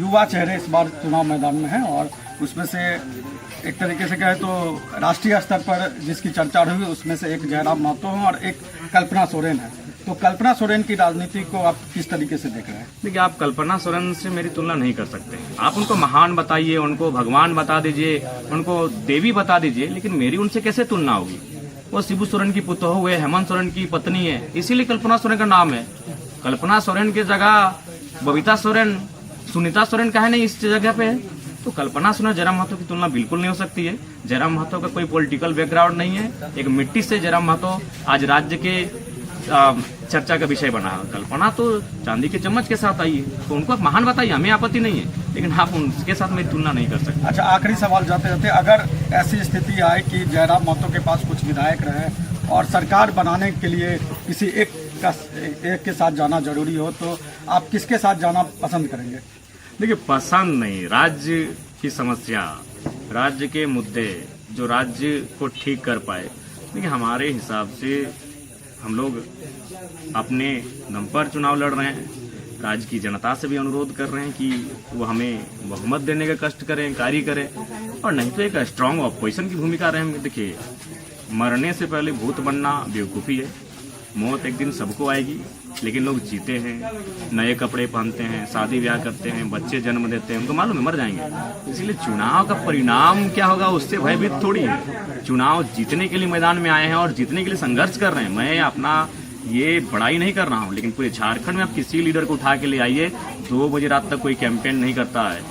युवा चेहरे इस बार चुनाव मैदान में हैं और उसमें से एक तरीके से कहे तो राष्ट्रीय स्तर पर जिसकी चर्चा हुई उसमें से एक जयराम महतो हैं और एक कल्पना सोरेन है। तो कल्पना सोरेन की राजनीति को आप किस तरीके से देख रहे हैं? देखिए, आप कल्पना सोरेन से मेरी तुलना नहीं कर सकते। आप उनको महान बताइए, उनको भगवान बता दीजिए, उनको देवी बता दीजिए, लेकिन मेरी उनसे कैसे तुलना होगी? वो शिबू सोरेन की पुतोहू है, हेमंत सोरेन की पत्नी है, इसीलिए कल्पना सोरेन का नाम है। कल्पना सोरेन की जगह बबीता सोरेन, सुनीता सोरेन का है नहीं इस जगह पे है। तो कल्पना सोरेन जयराम महतो की तुलना बिल्कुल नहीं हो सकती है। जयराम महतो का कोई पॉलिटिकल बैकग्राउंड नहीं है। एक मिट्टी से जयराम महतो आज राज्य के चर्चा का विषय बना है। कल्पना तो चांदी के चम्मच के साथ आई है, तो उनको आप महान बताइए, हमें आपत्ति नहीं है, लेकिन आप उनके साथ मेरी तुलना नहीं कर सकते। अच्छा, आखिरी सवाल जाते जाते, अगर ऐसी स्थिति आए कि जयराम महतो के पास कुछ विधायक रहे और सरकार बनाने के लिए किसी एक के साथ जाना जरूरी हो, तो आप किसके साथ जाना पसंद करेंगे? देखिए, पसंद नहीं, राज्य की समस्या, राज्य के मुद्दे जो राज्य को ठीक कर पाए। देखिए, हमारे हिसाब से हम लोग अपने दम पर चुनाव लड़ रहे हैं। राज्य की जनता से भी अनुरोध कर रहे हैं कि वो हमें बहुमत देने का कष्ट करें, कार्य करें, और नहीं तो एक स्ट्रांग ऑपोजिशन की भूमिका रहेंगे। देखिए, मरने से पहले भूत बनना बेवकूफ़ी है। मौत एक दिन सबको आएगी, लेकिन लोग जीते हैं, नए कपड़े पहनते हैं, शादी ब्याह करते हैं, बच्चे जन्म देते हैं, उनको मालूम है मर जाएंगे। इसलिए चुनाव का परिणाम क्या होगा उससे भयभीत थोड़ी है। चुनाव जीतने के लिए मैदान में आए हैं और जीतने के लिए संघर्ष कर रहे हैं। मैं अपना ये बड़ाई नहीं कर रहा हूँ, लेकिन पूरे झारखंड में आप किसी लीडर को उठा के ले आइए, 2 बजे रात तक कोई कैंपेन नहीं करता है।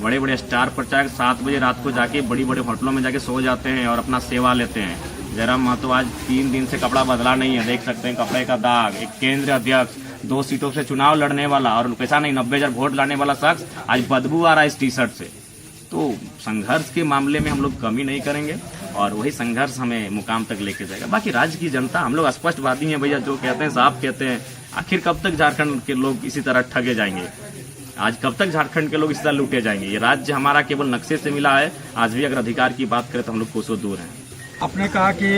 बड़े बड़े स्टार प्रचारक 7 बजे रात को जाके बड़ी बड़े होटलों में जाके सो जाते हैं और अपना सेवा लेते हैं। जयराम महतो आज 3 दिन से कपड़ा बदला नहीं है, देख सकते हैं कपड़े का दाग। एक केंद्रीय अध्यक्ष, 2 सीटों से चुनाव लड़ने वाला और पैसा नहीं 90,000 वोट लाने वाला शख्स आज बदबू आ रहा है इस टी शर्ट से। तो संघर्ष के मामले में हम लोग कमी नहीं करेंगे और वही संघर्ष हमें मुकाम तक लेके जाएगा। बाकी राज्य की जनता, हम लोग स्पष्टवादी हैं भैया, जो कहते हैं साफ कहते हैं। आखिर कब तक झारखंड के लोग इसी तरह ठगे जाएंगे? आज कब तक झारखंड के लोग इसी तरह लूटे जाएंगे? ये राज्य हमारा केवल नक्शे से मिला है। आज भी अगर अधिकार की बात करें तो हम लोग कोसों दूर हैं। आपने कहा कि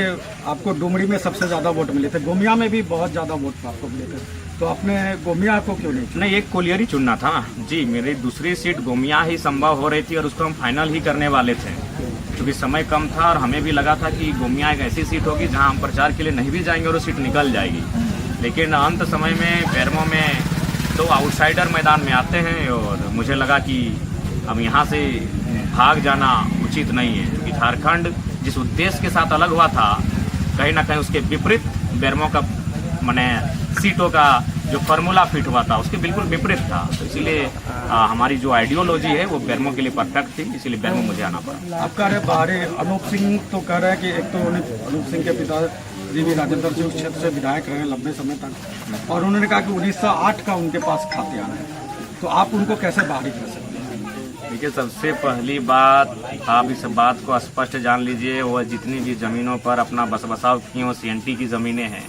आपको डुमरी में सबसे ज्यादा वोट मिले थे, गोमिया में भी बहुत ज्यादा वोट आपको मिले थे, तो आपने गोमिया को क्यों नहीं चुना? नहीं, एक कोलियरी चुनना था जी। मेरी दूसरी सीट गोमिया ही संभव हो रही थी और उसको हम फाइनल ही करने वाले थे, क्योंकि समय कम था और हमें भी लगा था कि गोमिया एक ऐसी सीट होगी जहां हम प्रचार के लिए नहीं भी जाएंगे और वो सीट निकल जाएगी। लेकिन अंत समय में बेरमो में 2 आउटसाइडर मैदान में आते हैं और मुझे लगा कि अब यहाँ से भाग जाना उचित नहीं है, क्योंकि झारखंड जिस उद्देश्य के साथ अलग हुआ था, कहीं ना कहीं उसके विपरीत बेरमो का माने सीटों का जो फार्मूला फिट हुआ था उसके बिल्कुल विपरीत था। तो इसीलिए हमारी जो आइडियोलॉजी है वो बेरमो के लिए परफेक्ट थी, इसीलिए बेरमो मुझे आना पड़ा। आप कह रहे बाहरी अनूप सिंह तो कह रहे हैं कि एक तो अनूप सिंह के पिता जी भी राजेंद्र जी उस क्षेत्र से विधायक रहे लंबे समय तक, और उन्होंने कहा कि 1908 का उनके पास खातियान है, तो आप उनको कैसे बाहरी कर सकते हैं? देखिए, सबसे पहली बात, आप इस बात को स्पष्ट जान लीजिए, वह जितनी भी जमीनों पर अपना बसाव किए वो CNT की ज़मीनें हैं।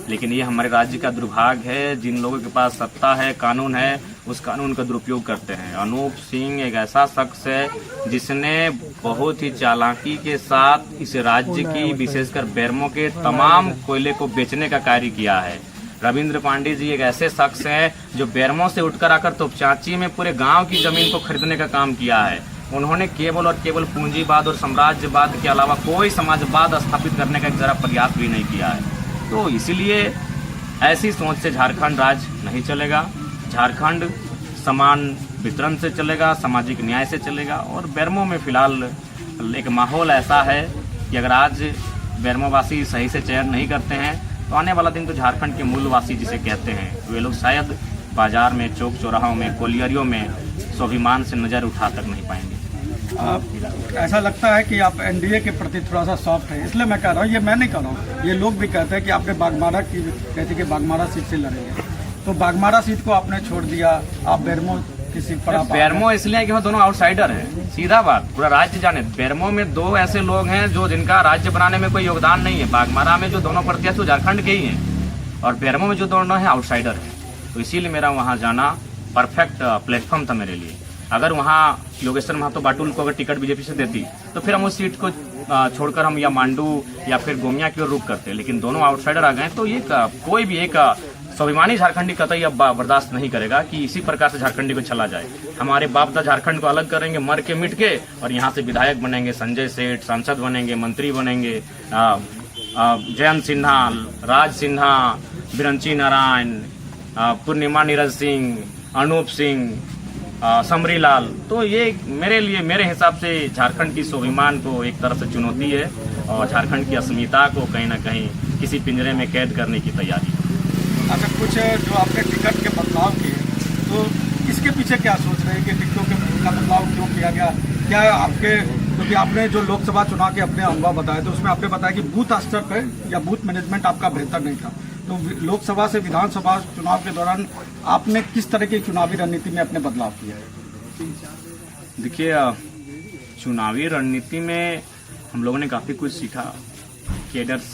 लेकिन ये हमारे राज्य का दुर्भाग्य है, जिन लोगों के पास सत्ता है, कानून है, उस कानून का दुरुपयोग करते हैं। अनूप सिंह एक ऐसा शख्स है जिसने बहुत ही चालाकी के साथ इस राज्य की, विशेषकर बेरमो के तमाम कोयले को बेचने का कार्य किया है। रविंद्र पांडे जी एक ऐसे शख्स हैं जो बेरमो से उठकर आकर तोपचांची में पूरे गांव की जमीन को खरीदने का काम किया है। उन्होंने केवल और केवल पूंजीवाद और साम्राज्यवाद के अलावा कोई समाजवाद स्थापित करने का जरा प्रयास भी नहीं किया है। तो इसीलिए ऐसी सोच से झारखंड राज्य नहीं चलेगा। झारखंड समान वितरण से चलेगा, सामाजिक न्याय से चलेगा। और बेरमो में फिलहाल एक माहौल ऐसा है कि अगर आज बेरमोवासी सही से चयन नहीं करते हैं तो आने वाला दिन तो झारखंड के मूलवासी जिसे कहते हैं, वे लोग शायद बाजार में, चौक चौराहों में, कोलियरियों में स्वाभिमान से नज़र उठा तक नहीं पाएंगे। ऐसा लगता है कि आप NDA के प्रति थोड़ा सा सॉफ्ट है, इसलिए मैं कह रहा हूँ, ये मैं नहीं कह रहा हूँ, ये लोग भी कहते हैं कि आपने बागमारा की, कहते कि बागमारा सीट से लड़ेंगे, तो बागमारा सीट को आपने छोड़ दिया, आप बेरमो की सीट पर। बेरमो इसलिए कि वो दोनों आउटसाइडर हैं, सीधा बात, पूरा राज्य जाने। बेरमो में 2 ऐसे लोग हैं जो जिनका राज्य बनाने में कोई योगदान नहीं है। बागमारा में जो दोनों प्रत्याशी झारखंड के ही हैं और बेरमो में जो दोनों हैं आउटसाइडर हैं। तो इसीलिए मेरा वहाँ जाना परफेक्ट प्लेटफॉर्म था मेरे लिए। अगर वहाँ योगेश्वर महतो बाटुल को अगर टिकट बीजेपी से देती तो फिर हम उस सीट को छोड़कर हम या मांडू या फिर गोमिया की ओर रुख करते, लेकिन दोनों आउटसाइडर आ गए तो ये कोई भी एक स्वाभिमानी झारखंडी कतई अब बर्दाश्त नहीं करेगा कि इसी प्रकार से झारखंडी को चला जाए। हमारे बाप दादा झारखंड को अलग करेंगे मर के मिट के, और यहाँ से विधायक बनेंगे, संजय सेठ सांसद बनेंगे, मंत्री बनेंगे, जयंत सिन्हा, राज सिन्हा, बिरंची नारायण, पूर्णिमा नीरज सिंह, अनूप सिंह, समरी लाल। तो ये मेरे हिसाब से झारखंड की स्वाभिमान को एक तरफ से चुनौती है और झारखंड की अस्मिता को कहीं ना कहीं किसी पिंजरे में कैद करने की तैयारी है। अच्छा, कुछ जो आपने टिकट के बदलाव किए, तो इसके पीछे क्या सोच रहे हैं कि टिकटों का बदलाव क्यों किया गया? क्या आपके, क्योंकि आपने जो लोकसभा चुनाव के अपने अनुभव बताए, तो उसमें आपने बताया कि बूथ स्तर पर या बूथ मैनेजमेंट आपका बेहतर नहीं था। तो लोकसभा से विधानसभा चुनाव के दौरान आपने किस तरह की चुनावी रणनीति में अपने बदलाव किया है? देखिए, चुनावी रणनीति में हम लोगों ने काफ़ी कुछ सीखा। कैडर्स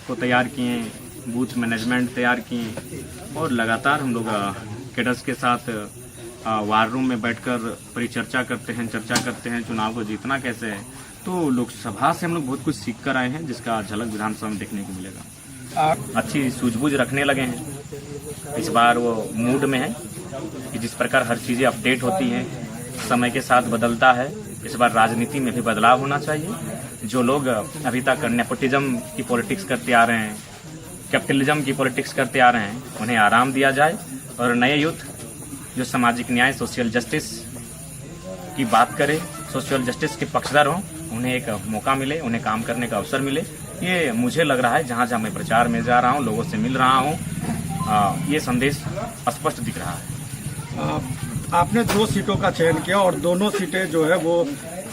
को तैयार किए, बूथ मैनेजमेंट तैयार किए, और लगातार हम लोग कैडर्स के साथ वार रूम में बैठकर परिचर्चा करते हैं चुनाव को जीतना कैसे है। तो लोकसभा से हम लोग बहुत कुछ सीख कर आए हैं, जिसका झलक विधानसभा में देखने को मिलेगा। अच्छी सूझबूझ रखने लगे हैं। इस बार वो मूड में है कि जिस प्रकार हर चीज़ें अपडेट होती हैं, समय के साथ बदलता है, इस बार राजनीति में भी बदलाव होना चाहिए। जो लोग अभी तक नेपोटिज्म की पॉलिटिक्स करते आ रहे हैं, कैपिटलिज्म की पॉलिटिक्स करते आ रहे हैं, उन्हें आराम दिया जाए, और नए यूथ जो सामाजिक न्याय, सोशल जस्टिस की बात करे, सोशल जस्टिस के पक्षधर हों, उन्हें एक मौका मिले, उन्हें काम करने का अवसर मिले। ये मुझे लग रहा है, जहाँ जहाँ मैं प्रचार में जा रहा हूँ, लोगों से मिल रहा हूँ, ये संदेश स्पष्ट दिख रहा है। आपने 2 सीटों का चयन किया और दोनों सीटें जो है वो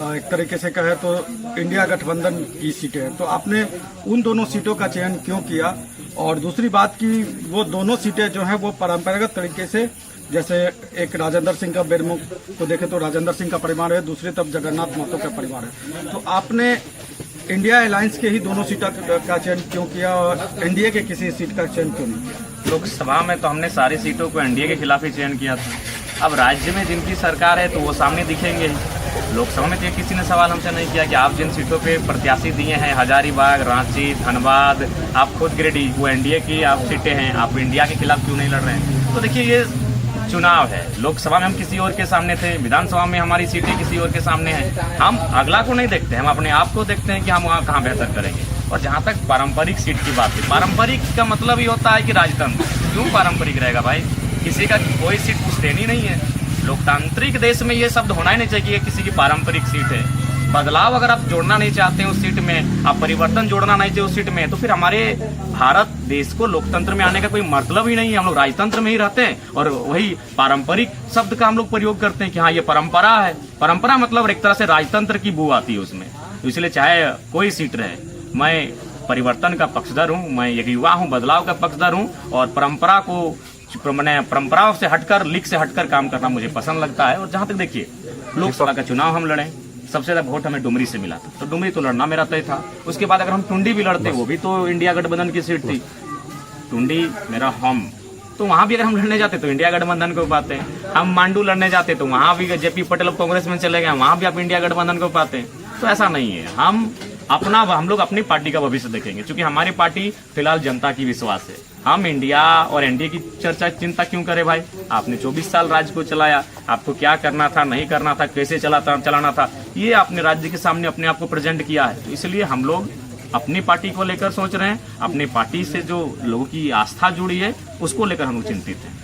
एक तरीके से कहे तो इंडिया गठबंधन की सीटें हैं। तो आपने उन दोनों सीटों का चयन क्यों किया? और दूसरी बात की, वो दोनों सीटें जो हैं वो परंपरागत तरीके से, जैसे एक राजेंद्र सिंह का बेरमुख को देखें तो राजेंद्र सिंह का परिवार है, दूसरी तरफ जगन्नाथ महतो का परिवार है। तो आपने इंडिया अलायंस के ही दोनों सीटों का चयन क्यों किया और एनडीए के किसी सीट का चयन क्यों नहीं किया? लोकसभा में तो हमने सारी सीटों को एनडीए के खिलाफ ही चयन किया था। अब राज्य में जिनकी सरकार है तो वो सामने दिखेंगे ही। लोकसभा में तो किसी ने सवाल हमसे नहीं किया कि आप जिन सीटों पे प्रत्याशी दिए हैं, हजारीबाग, रांची, धनबाद, आप खुद गिरिडीह, वो एनडीए की आप सीटें हैं, आप इंडिया के खिलाफ क्यों नहीं लड़ रहे हैं? तो देखिए, ये चुनाव है। लोकसभा में हम किसी और के सामने थे, विधानसभा में हमारी सीटें किसी और के सामने हैं। हम अगला को नहीं देखते, हम अपने आप को देखते हैं कि हम वहाँ कहाँ बेहतर करेंगे। और जहाँ तक पारंपरिक सीट की बात है, पारंपरिक का मतलब ही होता है कि राजतंत्र। क्यों पारंपरिक रहेगा भाई? किसी का कोई सीट पुश्तैनी नहीं है। लोकतांत्रिक देश में ये शब्द होना ही नहीं चाहिए कि किसी की पारंपरिक सीट है। बदलाव अगर आप जोड़ना नहीं चाहते हैं उस सीट में, आप परिवर्तन जोड़ना नहीं चाहिए उस सीट में, तो फिर हमारे भारत देश को लोकतंत्र में आने का कोई मतलब ही नहीं है। हम लोग राजतंत्र में ही रहते हैं और वही पारंपरिक शब्द का हम लोग प्रयोग करते हैं कि हाँ, ये परंपरा है। परंपरा मतलब एक तरह से राजतंत्र की बू आती है उसमें। तो इसलिए चाहे कोई सीट रहे, मैं परिवर्तन का पक्षधर हूँ, मैं एक युवा हूँ, बदलाव का पक्षधर हूँ, और परंपराओं से हटकर, लीक से हटकर काम करना मुझे पसंद लगता है। और जहाँ तक देखिए, लोकसभा का चुनाव हम लड़े, सबसे ज्यादा वोट हमें डुमरी से मिला था, तो डुमरी तो लड़ना मेरा तय था। उसके बाद अगर हम टुंडी भी लड़ते, वो भी तो इंडिया गठबंधन की सीट थी, टुंडी मेरा होम, तो वहां भी अगर हम लड़ने जाते तो इंडिया गठबंधन को पाते हैं। हम मांडू लड़ने जाते तो वहां भी जेपी पटेल अब कांग्रेस में चले गए, वहां भी आप इंडिया गठबंधन को पाते हैं। तो ऐसा नहीं है, हम लोग अपनी पार्टी का भविष्य देखेंगे, क्योंकि हमारी पार्टी फिलहाल जनता की विश्वास है। हम इंडिया और एनडीए की चिंता क्यों करें भाई? आपने 24 साल राज्य को चलाया, आपको क्या करना था, नहीं करना था, कैसे चलाना था, ये आपने राज्य के सामने अपने आप को प्रेजेंट किया है। तो इसलिए हम लोग अपनी पार्टी को लेकर सोच रहे हैं, अपनी पार्टी से जो लोगों की आस्था जुड़ी है उसको लेकर हम लोग चिंतित हैं।